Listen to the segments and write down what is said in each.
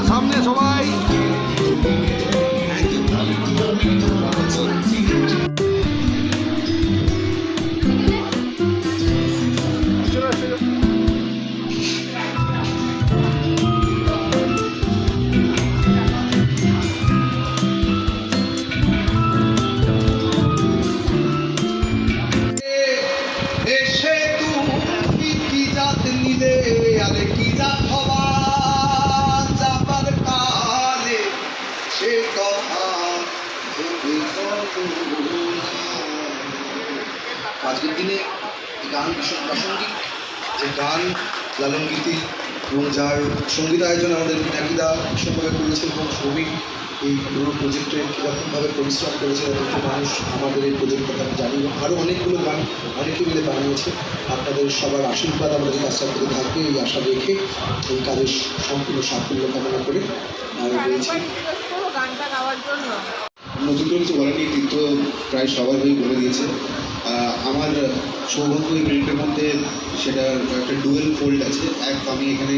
সামনে সবাই আজকের দিনে গান ভীষণ প্রাসঙ্গিক, যে গান লালন গীতি এবং যার সঙ্গীত আয়োজন আমাদের পিনাকিদা ভীষণভাবে করেছে এবং শ্রমিক এই পুরো প্রজেক্টে কীরকমভাবে পরিশ্রম করেছে যত মানুষ আমাদের এই প্রজেক্ট কথা আমি জানি। আরও অনেকগুলো গান অনেকে মিলে বানিয়েছে। আপনাদের সবার আশীর্বাদ আমাদের কাজটার প্রতি থাকবে এই আশা রেখে এই কাজের সম্পূর্ণ সাফল্য কামনা করে আমি বলছি। নতুন করে কিছু বলেনি, কিন্তু প্রায় সবার হয়ে বলে দিয়েছে। আমার সৌভাগ্য এই প্রিন্টের মধ্যে সেটা একটা ডুয়েল ফোল্ড আছে। এক, আমি এখানে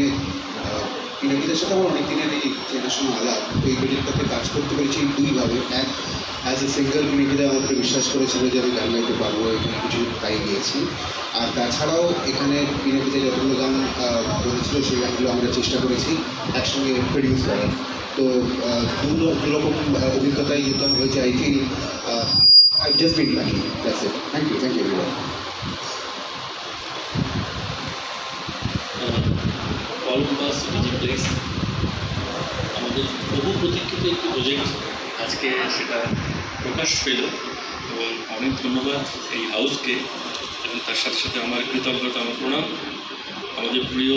পিনাকিদের সাথে আমার অনেক দিনের এই চেনাশোনা আলাপ, তো এই প্রজেক্টটাতে কাজ করতে পেরেছি দুইভাবে। এক, অ্যাজ এ সিঙ্গার পিনাকিদা আমাকে বিশ্বাস করেছিল যে আমি গান গাইতে পারবো, এখানে কিছু তাই গিয়েছি। আর তাছাড়াও এখানে পিনাকিদা যতগুলো গান বলেছিল সেই গানগুলো আমরা চেষ্টা করেছি একসঙ্গে প্রডিউস করার। তো দুরকম অভিজ্ঞতাই যেহেতু হয়েছে, I feel I've just been lucky. That's it. Thank you everyone. Olympus Digiplex আমাদের বহু প্রতীক্ষিত একটি প্রজেক্ট আজকে সেটা প্রকাশ পেল, এবং অনেক ধন্যবাদ এই হাউসকে, এবং তার সাথে সাথে আমার কৃতজ্ঞতা, আমার প্রণাম আমাদের প্রিয়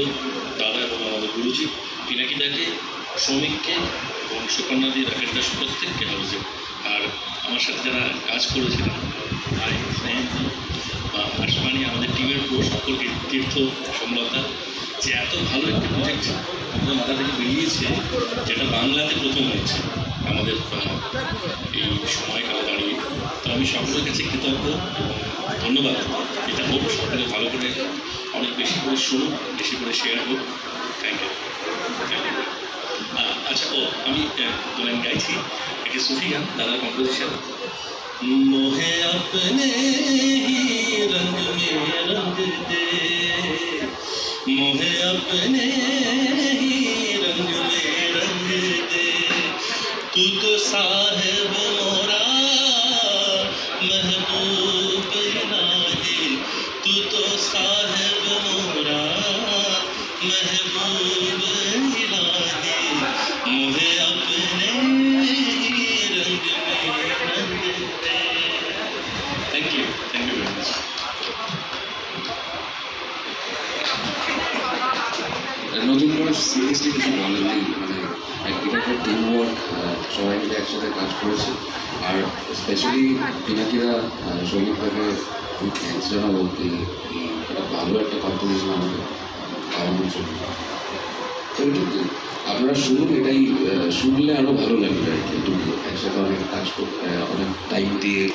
দাদা এবং আমাদের গুরুজি পিনাকিদাকে, শ্রমিককে এবং সুকন্যাদি রাকেশ প্রত্যেককে হাউসে, আর আমার সাথে যারা কাজ করেছিলেন ভাই স্নেহেন্দ্র বা আশমানি, আমাদের টিমের পুরো সকলকে, তীর্থ, সমলতা, যে এত ভালো একটি প্রজেক্ট আমাদের মাথা থেকে বেরিয়েছে, যেটা বাংলাতে প্রথম হয়েছে আমাদের এই সময়কালে দাঁড়িয়ে। তো আমি সকলের কাছে কৃতজ্ঞ এবং ধন্যবাদ। এটা হোক সকলে ভালো করে, অনেক বেশি করে শুনুন, বেশি করে শেয়ার হোক। Thank you. আচ্ছা, আমি লাইন গাইছি, একটি সুফি গান, দাদার কম্পোজিশন। মোহে আপনে হি রঙ মে রঙ দে, মোহে আপনে হি রঙ মে রঙ দে, তু তো সাহেব মোরা महबूब इलाही, तू तो साहेब मोरा महबूब इलाही, मुझे अपने रंग में रंग दे। Thank you very much. নতুন করে সিরিয়াসলি কিছু বলেননি, মানে এটা একটা টিম ওয়ার্ক, সবাই মিলে একসাথে কাজ করেছে। আর স্পেশালি পিনাকিদা সৌমিকদাকে আমি থ্যাংকস জানাবো এটা ভালো একটা কম্পোজিশন আমাকে খাওয়ানোর জন্য। তো এটুকু আপনারা শুনুন, এটাই শুনলে আরও ভালো লাগবে আর কি। এটুকু একসাথে অনেক কাজ করতে, অনেক টাইম দিয়ে।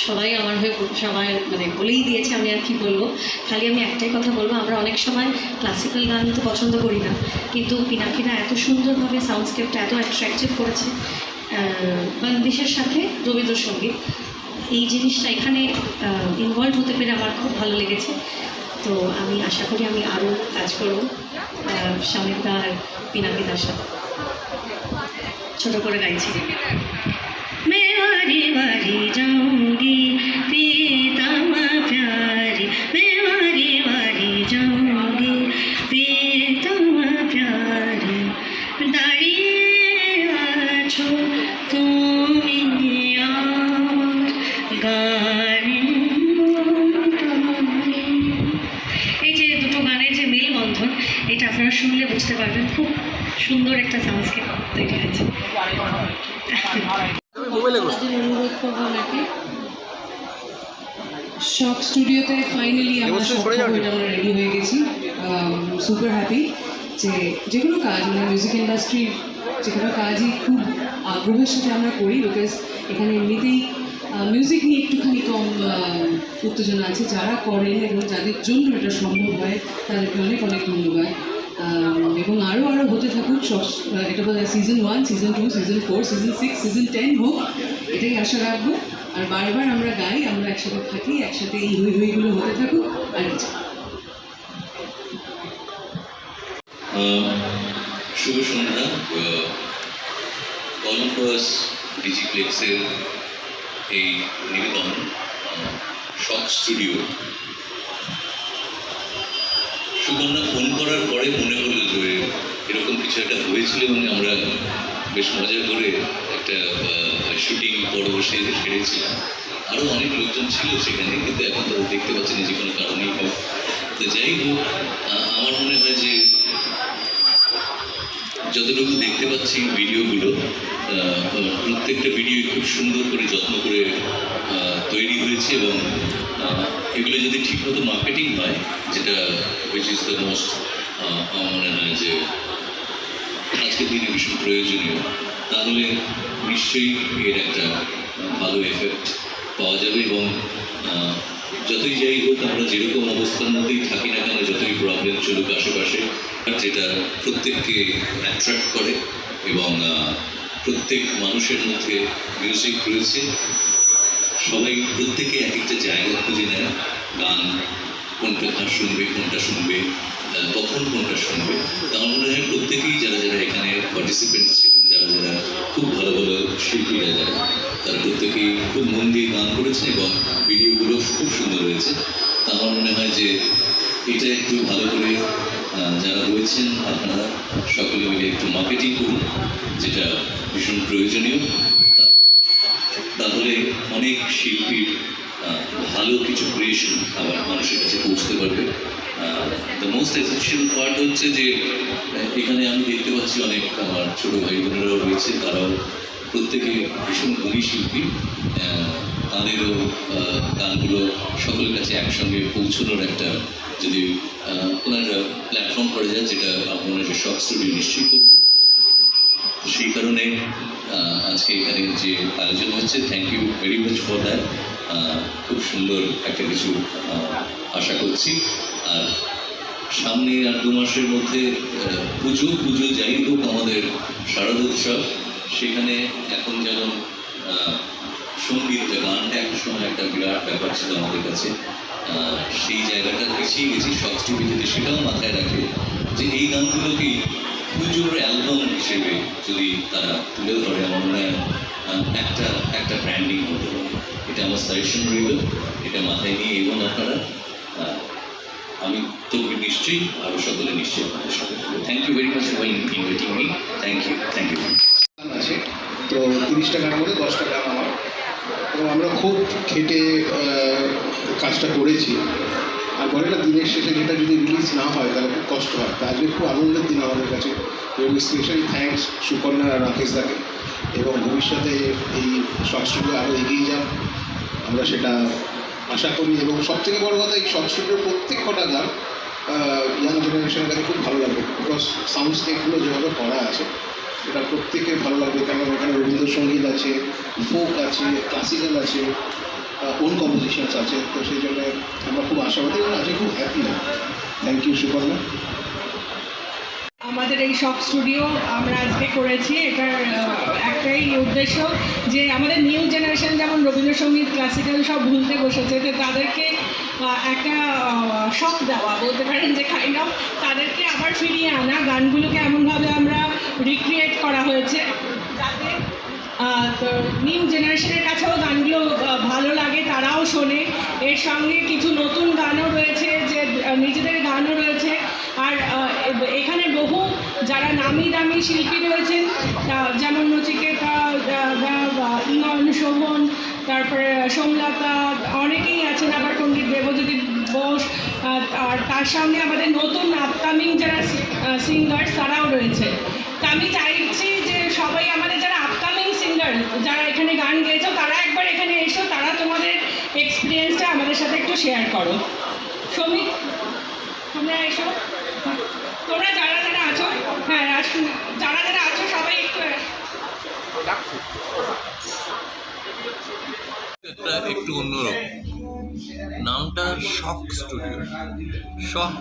সবাই আমার হয়ে সবাই মানে বলেই দিয়েছে, আমি আর কি বলবো। খালি আমি একটাই কথা বলবো, আমরা অনেক সময় ক্লাসিক্যাল গান তো পছন্দ করি না, কিন্তু পিনাকিদা এত সুন্দরভাবে সাউন্ডস্কেপটা এত অ্যাট্রাকটিভ করেছে, বাংলাদেশের সাথে রবীন্দ্রসঙ্গীত, এই জিনিসটা এখানে ইনভলভ হতে পেরে আমার খুব ভালো লেগেছে। তো আমি আশা করি আমি আরও কাজ করবো শামিদা আর পিনাকিদার সাথে। ছোট করে গাইছি। मैं वारी वारी जाऊंगी प्रीतम प्यारी, मैं वारी वारी जाऊंगी प्रीतम प्यारी, दाड़िए आछो তুমি আমার গানে। এই যে দুটো গানের যে মেলবন্ধন, এটা আপনারা শুনলে বুঝতে পারবেন, খুব সুন্দর একটা সাউন্ডস্কেপ তৈরি হয়েছে। অনুরোধ করবো নাকি শক স্টুডিওতে ফাইনালি আমরা সব আমরা রেডি হয়ে গেছি। সুপার হ্যাপি যে কোনো কাজ মানে মিউজিক ইন্ডাস্ট্রির যে কোনো কাজই খুব আগ্রহের সাথে আমরা করি, বিকজ এখানে এমনিতেই মিউজিক নিয়ে একটুখানি কম উত্তেজনা আছে। যারা করেন এবং যাদের জন্য এটা সম্ভব হয় তাদেরকে অনেক অনেক ধন্যবাদ। এবং আরও হতে থাকুক সব, এটা বোধ হয় season 1, season 2, season 4, season 6, season 10 হোক, এটাই আশা রাখবো। আর বারবার আমরা গাই, আমরা একসাথে থাকি, একসাথে এই হইগুলো হতে থাকুক। আর শুভ সন্ধ্যা। অলিম্পাস ডিজিপ্লেক্সের এই নিবেদন শক স্টুডিও। সুকন্যা ফোন করার পরে মনে হলো যে এরকম কিছু একটা হয়েছিল এবং আমরা বেশ মজা করে একটা শুটিং পর্ব সেরেছিলাম। আরও অনেক লোকজন ছিল সেখানে, কিন্তু এখন তো দেখতে পাচ্ছি না যে কোনো কারণেই হোক। তো যাই হোক, আমার মনে হয় যে যতটুকু দেখতে পাচ্ছি ভিডিওগুলো, প্রত্যেকটা ভিডিও খুব সুন্দর করে যত্ন করে তৈরি হয়েছে এবং এগুলো যদি ঠিকমতো মার্কেটিং হয়, যেটা উইচ ইজ দ্য মোস্ট আমার মনে হয় যে আজকের দিনে ভীষণ প্রয়োজনীয়, তাহলে নিশ্চয়ই এর একটা ভালো এফেক্ট পাওয়া যাবে। এবং যতই যাই হোক, আমরা যেরকম অবস্থার মধ্যেই থাকি না কেন, যতই প্রবলেম চলুক আশেপাশে, যেটা প্রত্যেককে অ্যাট্রাক্ট করে এবং প্রত্যেক মানুষের মধ্যে মিউজিক রয়েছে। সবাই প্রত্যেকে এক একটা জায়গা খুঁজে নেয়, গান কোনটা শুনবে, কখন কোনটা শুনবে। আমার মনে হয় প্রত্যেকেই যারা এখানে পার্টিসিপেন্ট ছিলেন, যারা খুব ভালো ভালো শিল্পীরা যারা, তারা প্রত্যেকেই খুব মন দিয়ে গান করেছেন এবং ভিডিওগুলো খুব সুন্দর হয়েছে। তা আমার মনে হয় যে এটা একটু ভালো করে যারা রয়েছেন আপনারা সকলে মিলে একটু মার্কেটিং করুন, যেটা ভীষণ প্রয়োজনীয়। তাহলে অনেক শিল্পীর ভালো কিছু ক্রিয়েশন আবার মানুষের কাছে পৌঁছতে পারবে। দ্য মোস্ট এসেনশিয়াল পার্ট হচ্ছে যে এখানে আমি দেখতে পাচ্ছি অনেক আমার ছোটো ভাই বোনেরাও রয়েছে, তারাও প্রত্যেকে ভীষণ গুণী শিল্পী। তাদেরও গানগুলো সকলের কাছে একসঙ্গে পৌঁছানোর একটা যদি কোনো একটা প্ল্যাটফর্ম করা যায়, যেটা আপনার একটা শক স্টুডিও নিশ্চয়ই করবে। সেই কারণে আজকে এখানে যে আয়োজন হচ্ছে, thank you very much for that. খুব সুন্দর একটা কিছু আশা করছি। আর সামনে আর 2 মাসের মধ্যে পুজো যাই হোক, আমাদের শারদোৎসব, সেখানে এখন যেমন সঙ্গীত গানটা একটা সময় একটা বিরাট ব্যাপার ছিল আমাদের কাছে, সেই জায়গাটা পিছিয়ে গেছি। শক স্টুডিও যদি সেটাও মাথায় রাখে যে এই গানগুলোকেই পুজোর অ্যালবাম হিসেবে যদি তারা তুলে ধরে, আমার মনে হয় একটা ব্র্যান্ডিং হতে পারে। এটা আমার সাজেশন রইল, এটা মাথায় নিয়ে এবং আপনারা, আমি তো নিশ্চয়ই আরও সকলে নিশ্চয়ই আপনাদের সাথে। Thank you very much for inviting me. Thank you আছে। তো 30টা গানের মধ্যে 10টা গান আমার, এবং আমরা খুব খেটে কাজটা করেছি। আর বলে না, দিনের শেষে যেটা যদি রিলিজ না হয় তাহলে খুব কষ্ট হয়। তা আজকে খুব আনন্দের দিন আমাদের কাছে, এবং স্পেশালি থ্যাঙ্কস সুকন্যা আর রাকেশ দাকে। এবং ভবিষ্যতে এই শক স্টুডিও আরও এগিয়ে যাক, আমরা সেটা আশা করি। এবং সবথেকে বড় কথা, এই শক স্টুডিওর প্রত্যেক কটা গান ইয়াং জেনারেশনের কাছে খুব ভালো লাগবে, বিকজ সাউন্ডস্কেপগুলো যেভাবে করা আছে এটা প্রত্যেকের ভালো লাগবে। কারণ এখানে রবীন্দ্রসঙ্গীত আছে, ফোক আছে, ক্লাসিক্যাল আছে, ওন কম্পোজিশনস আছে। তো সেই জন্য আমরা খুব আশাবাদী এবং আজকে খুব হ্যাপি। Thank you Sukanya. আমাদের এই শক স্টুডিও আমরা আজকে করেছি, এটার একটাই উদ্দেশ্য যে আমাদের নিউ জেনারেশন যেমন রবীন্দ্রসঙ্গীত ক্লাসিক্যাল সব ভুলতে বসেছে, তো তাদেরকে একটা শক দেওয়া বলতে পারেন, যে কাইন্ড অফ তাদেরকে আবার ফিরিয়ে আনা, গানগুলোকে এমনভাবে আমরা রিক্রিয়েট করা হয়েছে যাতে তো নিউ জেনারেশনের কাছেও গানগুলো ভালো লাগে, তারাও শোনে। এর সঙ্গে কিছু নতুন গানও রয়েছে, যে নিজেদের গানও রয়েছে। আর এখানে বহু যারা নামি দামি শিল্পী রয়েছেন, যেমন নচিকেতা, ইমন, শোভন, তারপরে সোমলতা, অনেকেই আছেন, আবার পণ্ডিত দেবজ্যোতি বোস, আর তার সঙ্গে আমাদের নতুন আপকামিং যারা সিঙ্গার্স তারাও রয়েছে। তা আমি চাইছি যে সবাই আমাদের যারা আপকামিং সিঙ্গার যারা এখানে গান গেয়েছো, তারা একবার এখানে এসো, তারা তোমাদের এক্সপিরিয়েন্সটা আমাদের সাথে একটু শেয়ার করো। সৌমিক, তোমরা এসো, তোমরা যারা যারা আছো, হ্যাঁ আসুন, যারা যারা আছো সবাই একটু এটা একটু অন্যরকম। নামটা শক স্টুডিও। শক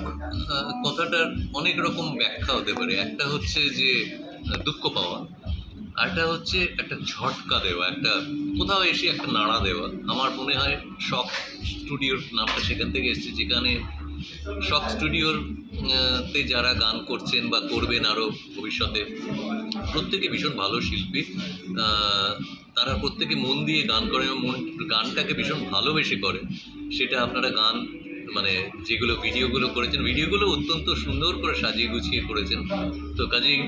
কথাটার অনেক রকম ব্যাখ্যা হতে পারে। একটা হচ্ছে যে দুঃখ পাওয়া, আরেকটা হচ্ছে একটা ঝটকা দেওয়া, একটা কোথাও এসে একটা নাড়া দেওয়া। আমার মনে হয় শক স্টুডিওর নামটা সেখান থেকে এসেছে, যেখানে শক স্টুডিওর তে যারা গান করছেন বা করবেন আরও ভবিষ্যতে, প্রত্যেকে ভীষণ ভালো শিল্পী। তারা প্রত্যেকে মন দিয়ে গান করে এবং গানটাকে ভীষণ ভালোবেসে করে। সেটা আপনারা গান মানে যেগুলো ভিডিওগুলো করেছেন, ভিডিওগুলো অত্যন্ত সুন্দর করে সাজিয়ে গুছিয়ে করেছেন। তো কাজেই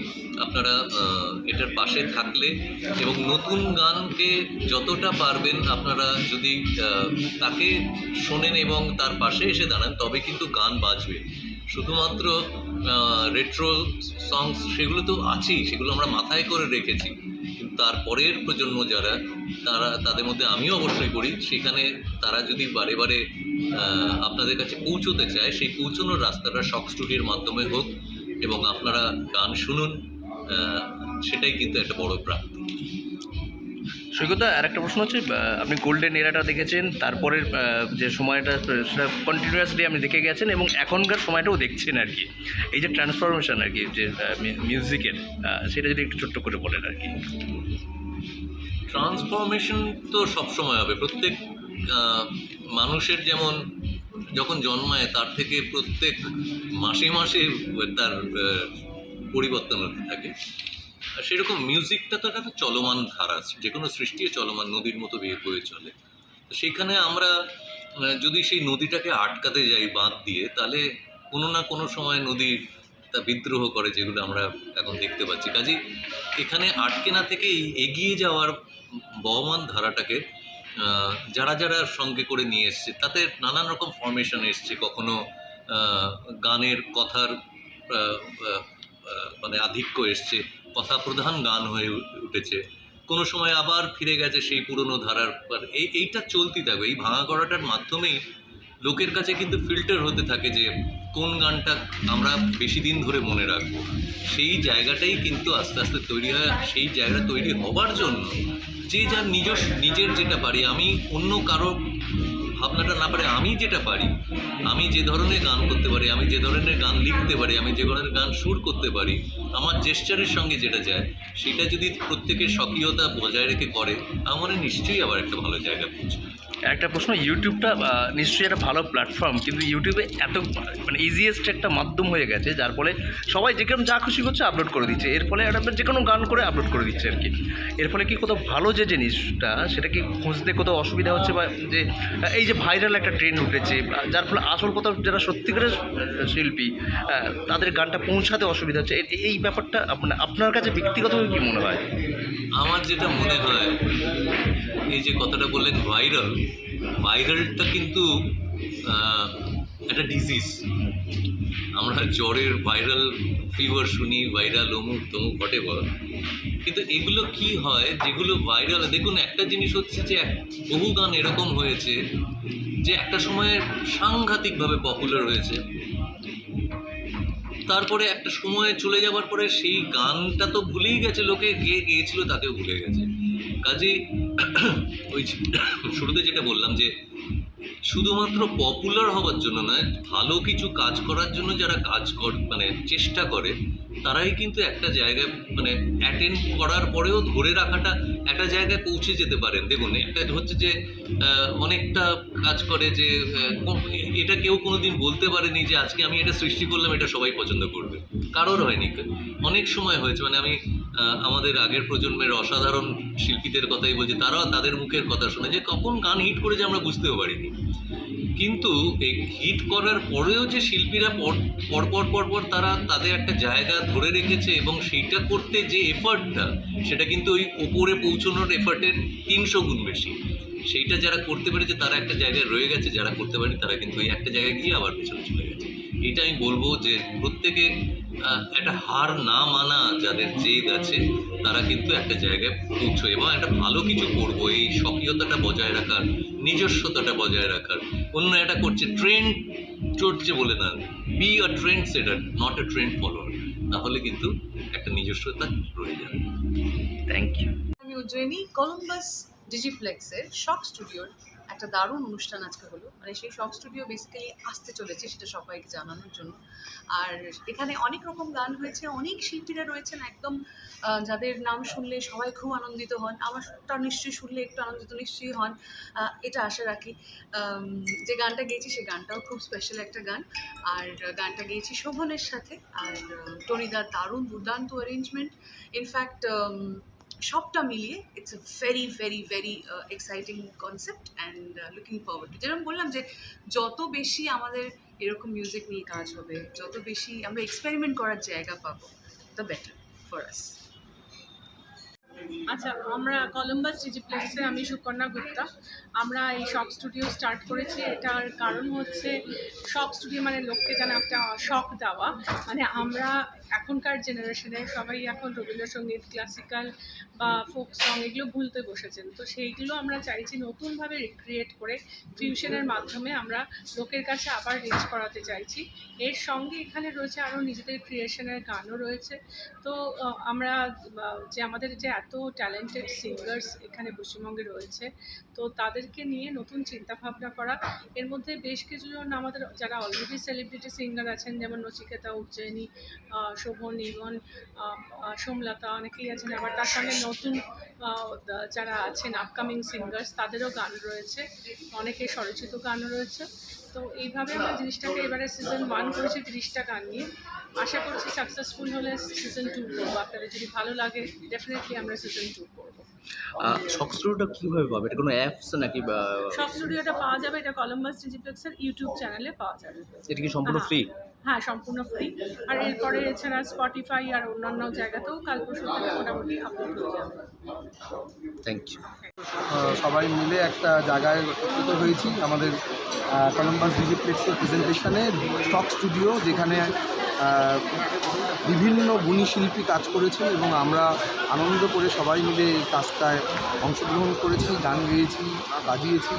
আপনারা এটার পাশে থাকলে এবং নতুন গানকে যতটা পারবেন আপনারা যদি তাকে শোনেন এবং তার পাশে এসে দাঁড়ান, তবে কিন্তু গান বাজবে। শুধুমাত্র রেট্রো সংস সেগুলো তো আছেই, সেগুলো আমরা মাথায় করে রেখেছি, কিন্তু তারপরের প্রজন্ম যারা, তাদের মধ্যে আমিও অবশ্যই করি, সেখানে তারা যদি বারে বারে আপনাদের কাছে পৌঁছতে চায়, সেই পৌঁছানোর রাস্তাটা শক স্টুডিওর মাধ্যমে হোক এবং আপনারা গান শুনুন, সেটাই কিন্তু একটা বড় প্রাপ্তি। সৈকতদা, আর একটা প্রশ্ন হচ্ছে, আপনি গোল্ডেন এরাটা দেখেছেন, তারপরের যে সময়টা সেটা কন্টিনিউয়াসলি আপনি দেখে গেছেন এবং এখনকার সময়টাও দেখছেন আর কি। এই যে ট্রান্সফরমেশন আর কি, যে মিউজিকের, সেটা যদি একটু ছোট্ট করে বলেন আর কি। ট্রান্সফরমেশন তো সবসময় হবে। প্রত্যেক মানুষের যেমন যখন জন্মায় তার থেকে প্রত্যেক মাসে মাসে তার পরিবর্তন হতে থাকে, সেরকম মিউজিকটা তো একটা চলমান ধারা, যে কোনো সৃষ্টি চলমান, নদীর মতো বয়ে চলে। সেখানে আমরা যদি সেই নদীটাকে আটকাতে যাই বাঁধ দিয়ে, তাহলে কোনো না কোনো সময় নদী তা বিদ্রোহ করে, যেগুলো আমরা এখন দেখতে পাচ্ছি। কাজেই এখানে আটকে না থেকে এগিয়ে যাওয়ার বহমান ধারাটাকে যারা যারা সঙ্গে করে নিয়ে এসছে, তাতে নানান রকম ফরমেশন এসছে। কখনো গানের কথার মানে আধিক্য এসছে, কথা প্রধান গান হয়ে উঠেছে, কোনো সময় আবার ফিরে গেছে সেই পুরনো ধারার। এইটা চলতি থাকবে। এই ভাঙা করাটার মাধ্যমেই লোকের কাছে কিন্তু ফিল্টার হতে থাকে যে কোন গানটা আমরা বেশি দিন ধরে মনে রাখবো। সেই জায়গাটাই কিন্তু আস্তে আস্তে তৈরি হয়। সেই জায়গা তৈরি হবার জন্য যে যার নিজের যেটা পারি, আমি অন্য কারো ভাবনাটা না পারে, আমি যেটা পারি, আমি যে ধরনের গান করতে পারি, আমি যে ধরনের গান লিখতে পারি, আমি যে ধরনের গান সুর করতে পারি, আমার জেস্চারের সঙ্গে যেটা যায়, সেটা যদি প্রত্যেকের স্বকীয়তা বজায় রেখে করে, আমার নিশ্চয়ই আবার একটা ভালো জায়গায় পৌঁছবে। একটা প্রশ্ন, ইউটিউবটা নিশ্চয়ই একটা ভালো প্ল্যাটফর্ম, কিন্তু ইউটিউবে এত মানে ইজিয়েস্ট একটা মাধ্যম হয়ে গেছে, যার ফলে সবাই যেরকম যা খুশি করছে আপলোড করে দিচ্ছে। এর ফলে একটা যে কোনো গান করে আপলোড করে দিচ্ছে আর কি। এর ফলে কি কোথাও ভালো যে জিনিসটা, সেটা কি খুঁজতে কোথাও অসুবিধা হচ্ছে, বা যে এই যে ভাইরাল একটা ট্রেন্ড উঠেছে, যার ফলে আসল কোথাও যারা সত্যিকারের শিল্পী তাদের গানটা পৌঁছাতে অসুবিধা হচ্ছে, এই ব্যাপারটা আপনার কাছে ব্যক্তিগতভাবে কী মনে হয়? আমার যেটা মনে হয়, এই যে কথাটা বললেন ভাইরালটা কিন্তু একটা ডিজিজ। আমরা জ্বরের ভাইরাল ফিভার শুনি, ভাইরাল অমুক তমুক হোয়াটএভার, কিন্তু এগুলো কি হয় যেগুলো ভাইরাল? দেখুন, একটা জিনিস হচ্ছে যে বহু গান এরকম হয়েছে যে একটা সময়ে সাংঘাতিকভাবে পপুলার হয়েছে, তারপরে একটা সময় চলে যাওয়ার পরে সেই গানটা তো ভুলেই গেছে, লোকে গেয়েছিল তাকেও ভুলে গেছে। কাজেই ওই শুরুতে যেটা বললাম যে শুধুমাত্র পপুলার হওয়ার জন্য নয়, ভালো কিছু কাজ করার জন্য যারা মানে চেষ্টা করে, তারাই কিন্তু একটা জায়গায় মানে অ্যাটেন্ড করার পরেও ধরে রাখাটা একটা জায়গায় পৌঁছে যেতে পারেন। দেখুন, একটা হচ্ছে যে অনেকটা কাজ করে যে এটা কেউ কোনোদিন বলতে পারেনি যে আজকে আমি এটা সৃষ্টি করলাম, এটা সবাই পছন্দ করবে, কারোর হয়নি। অনেক সময় হয়েছে, মানে আমি আমাদের আগের প্রজন্মের অসাধারণ শিল্পীদের কথাই বলছি, তারাও তাদের মুখের কথা শুনে যে কখন গান হিট করেছে আমরা বুঝতেও পারিনি। কিন্তু এই হিট করার পরেও যে শিল্পীরা পরপর তারা তাদের একটা জায়গা ধরে রেখেছে এবং সেইটা করতে যে এফার্টটা, সেটা কিন্তু ওই ওপরে পৌঁছানোর এফার্টের 300 গুণ বেশি। সেইটা যারা করতে পেরেছে তারা একটা জায়গায় রয়ে গেছে, যারা করতে পারেনি তারা কিন্তু ওই একটা জায়গায় গিয়ে আবার পেছনে চলে গেছে। এটা আমি বলবো যে প্রত্যেকে একটা হার না মানা যাদের জেদ আছে, তারা কিন্তু একটা জায়গায় পৌঁছয় এবং একটা ভালো কিছু করবো, এই স্বকীয়তাটা বজায় রাখার নিজস্বতাটা বজায় রাখার। অন্য একটা করছে ট্রেন্ড চড়ছে বলে না, be a trend setter, not a trend follower, তাহলে কিন্তু একটা নিজস্বতা রয়ে যাবে। Thank you. আমি উজ্জয়িনী কলম্বাস ডিজিপ্লেক্সের শক স্টুডিওর একটা দারুণ অনুষ্ঠান আজকে হলো। মানে সেই শক স্টুডিও বেসিক্যালি আসতে চলেছে সেটা সবাইকে জানানোর জন্য। আর এখানে অনেক রকম গান হয়েছে, অনেক শিল্পীরা রয়েছেন একদম যাদের নাম শুনলে সবাই খুব আনন্দিত হন। আমারটা নিশ্চয়ই শুনলে একটু আনন্দিত নিশ্চয়ই হন, এটা আশা রাখি। যে গানটা গেয়েছি সেই গানটাও খুব স্পেশাল একটা গান। আর গানটা গেয়েছি শোভনের সাথে। আর টনিদার দারুণ দুর্দান্ত অ্যারেঞ্জমেন্ট। ইনফ্যাক্ট সবটা মিলিয়ে it's a very very very exciting concept and looking forward to. যেরকম বললাম যে যত বেশি আমাদের এরকম মিউজিক নিয়ে কাজ হবে, যত বেশি আমরা এক্সপেরিমেন্ট করার জায়গা পাবো, দ্য বেটার ফর আস। আচ্ছা, আমরা কলম্বাস ডিজিপ্লেক্সে, আমি সুকন্যা গুপ্তা। আমরা এই শক স্টুডিও স্টার্ট করেছি। এটার কারণ হচ্ছে শক স্টুডিও মানে লোককে যেন একটা শক দেওয়া। মানে আমরা এখনকার জেনারেশনে সবাই এখন রবীন্দ্রসঙ্গীত, ক্লাসিক্যাল বা ফোক সং এগুলো ভুলতে বসেছেন। তো সেইগুলো আমরা চাইছি নতুনভাবে রিক্রিয়েট করে ফিউশনের মাধ্যমে আমরা লোকের কাছে আবার রিচ করাতে চাইছি। এর সঙ্গে এখানে রয়েছে আরও নিজেদের ক্রিয়েশনের গানও রয়েছে। তো আমরা যে আমাদের যে এত ট্যালেন্টেড সিঙ্গার্স এখানে পশ্চিমবঙ্গে রয়েছে, তো তাদেরকে নিয়ে নতুন চিন্তাভাবনা করা। এর মধ্যে বেশ কিছুজন আমাদের যারা অলরেডি সেলিব্রিটি সিঙ্গার আছেন, যেমন নচিকেতা, উজ্জয়িনী, শোভন, ইভন, সোমলতা, অনেকেই আছেন। আবার তার সঙ্গে নতুন যারা আছেন আপকামিং সিঙ্গার্স, তাদেরও গান রয়েছে, অনেকে স্বরচিত গানও রয়েছে। তো এইভাবে আমরা জিনিসটাকে এবারে সিজন 1 করেছি 30টা গান নিয়ে। আশা করছি সাকসেসফুল হলে সিজন 2 করবো। আপনাদের যদি ভালো লাগে ডেফিনেটলি আমরা সিজন 2 করবো। শক স্টুডিওটা কীভাবে পাবে? এটা কোনো অ্যাপস নাকি? বা শক স্টুডিওটা পাওয়া যাবে, এটা কলম্বাস ডিজিপ্লেক্সের ইউটিউব চ্যানেলে পাওয়া যাবে। এটা কি সম্পূর্ণ ফ্রি? হ্যাঁ, সম্পূর্ণ ফ্রি। আর এরপরে এছাড়া স্পটিফাই আর অন্যান্য জায়গাতেও কাল পরশু থেকে মোটামুটি আপলোড হয়ে যাবে। Thank you. সবাই মিলে একটা জায়গায় একত্রিত হয়েছি আমাদের কলম্বাস ডিজিপ্লেক্সের প্রেজেন্টেশনে শক স্টুডিও, যেখানে বিভিন্ন গুণী শিল্পী কাজ করেছেন এবং আমরা আনন্দ করে সবাই মিলে এই কাজটায় অংশগ্রহণ করেছি, গান গেয়েছি, বাজিয়েছি।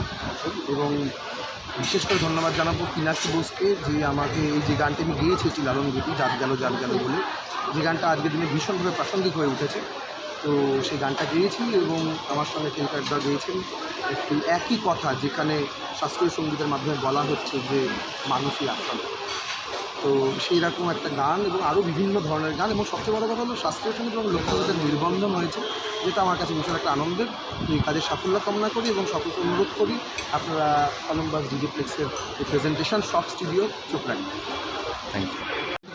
এবং বিশেষ করে ধন্যবাদ জানাবো পিনাকি বোসকে, যে আমাকে এই যে গানটি আমি গেয়েছি একটি লালন গীতি, জাত গেল বলে, যে গানটা আজকের দিনে ভীষণভাবে প্রাসঙ্গিক হয়ে উঠেছে। তো সেই গানটা গেয়েছি এবং আমার সঙ্গে টেলকারদা গেয়েছেন একটি একই কথা, যেখানে শাস্ত্রীয় সঙ্গীতের মাধ্যমে বলা হচ্ছে যে মানুষই আসল। তো সেই রকম একটা গান এবং আরও বিভিন্ন ধরনের গান, এবং সবচেয়ে বড় কথা হলো শাস্ত্রীয় সঙ্গীত এবং লোকসঙ্গীতের নির্বন্ধন হয়েছে, যেটা আমার কাছে ভীষণ একটা আনন্দের। এই কাজের সাফল্য কামনা করি এবং সকলকে অনুরোধ করি আপনারা কলম্বাস ডিজিপ্লেক্সের এই প্রেজেন্টেশন শক স্টুডিও চোখ রাখবেন। Thank you.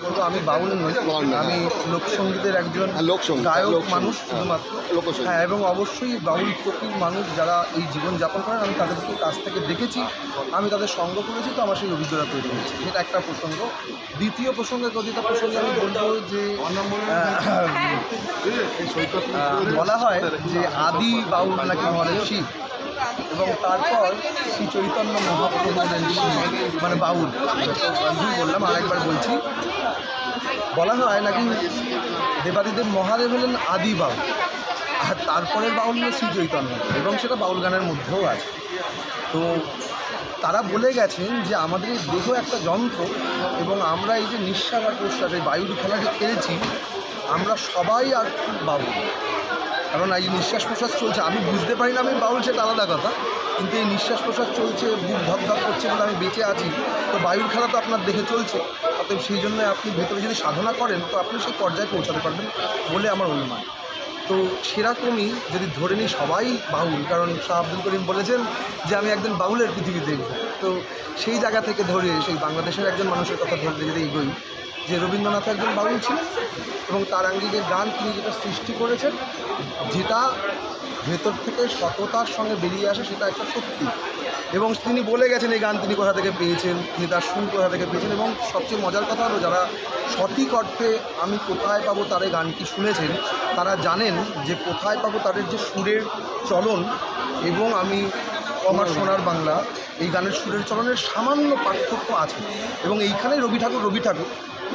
বলবো আমি বাউল নই, আমি লোকসঙ্গীতের একজন গায়ক মানুষ শুধুমাত্র। হ্যাঁ, এবং অবশ্যই বাউল ফকির মানুষ যারা এই জীবনযাপন করেন, আমি তাদেরকে কাছ থেকে দেখেছি, আমি তাদের সঙ্গ করেছি, তো আমার সেই অভিজ্ঞতা তৈরি হয়েছে। এটা একটা প্রসঙ্গ। দ্বিতীয় প্রসঙ্গে কবিতা প্রসঙ্গে আমি বলবো যে বলা হয় যে আদি বাউল নাকি হলেন শিব, এবং তারপর শ্রী চৈতন্য মহাপ্রভু হলেন শিব, মানে বাউল। বললাম, আরেকবার বলছি, বলা হয় নাকি দেবাদিদেব মহাদেব হলেন আদি বাউল, আর তারপরের বাউল হল শ্রী চৈতন্য, এবং সেটা বাউল গানের মধ্যেও আছে। তো তারা বলে গেছেন যে আমাদের এই দেহ একটা যন্ত্র, এবং আমরা এই যে নিঃশ্বাস আর প্রশ্বাস, এই বায়ুর খেলাটা খেলেছি, আমরা সবাই আর বাউল। কারণ এই নিঃশ্বাস প্রশ্বাস চলছে, আমি বুঝতে পারি না আমি বাউল, সেটা আলাদা কথা, কিন্তু এই নিঃশ্বাস প্রশ্বাস চলছে, বুক ধক ধক করছে বলে আমি বেঁচে আছি। তো বায়ুর খেলা তো আপনার দেখে চলছে, অতএব সেই জন্য আপনি ভেতরে যদি সাধনা করেন তো আপনি সেই পর্যায়ে পৌঁছাতে পারবেন বলে আমার অনুমান। তো সেরকমই যদি ধরে নিই সবাই বাউল, কারণ শাহ আব্দুল করিম বলেছেন যে আমি একজন বাউলের পৃথিবী দেখব। তো সেই জায়গা থেকে ধরে সেই বাংলাদেশের একজন মানুষের কথা ধরতে যদি এগোই, যে রবীন্দ্রনাথ একজন বাউল ছিলেন, এবং তার আঙ্গিকের গান তিনি যেটা সৃষ্টি করেছেন, যেটা ভেতর থেকে সততার সঙ্গে বেরিয়ে আসে, সেটা একটা সত্যি। এবং তিনি বলে গেছেন এই গান তিনি কোথা থেকে পেয়েছেন, তিনি তার সুর কোথা থেকে পেয়েছেন। এবং সবচেয়ে মজার কথা হলো, যারা সঠিক অর্থে আমি কোথায় পাবো তার এই গানটি শুনেছেন, তারা জানেন যে কোথায় পাবো তাদের যে সুরের চলন এবং আমি আমার সোনার বাংলা এই গানের সুরের চলনের সামান্য পার্থক্য আছে। এবং এইখানেই রবি ঠাকুর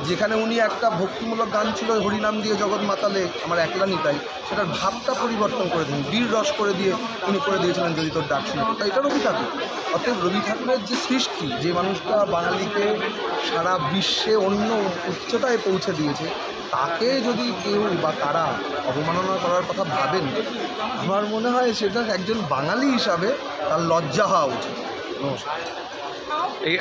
যেখানে উনি একটা ভক্তিমূলক গান ছিল হরিনাম দিয়ে জগৎ মাতালে আমার একলা নিতাই, সেটার ভাবটা পরিবর্তন করে দিন, বীর রস করে দিয়ে উনি করে দিয়েছিলেন যদি তোর ডাক শুনে। তাই এটা রবি ঠাকুর। অতএব রবি ঠাকুরের যে সৃষ্টি, যে মানুষটা বাঙালিকে সারা বিশ্বে অন্য উচ্চতায় পৌঁছে দিয়েছে, তাকে যদি কেউ বা তারা অবমাননা করার কথা ভাবেন, আমার মনে হয় সেটা একজন বাঙালি হিসাবে তার লজ্জা হওয়া উচিত। নমস্কার। এই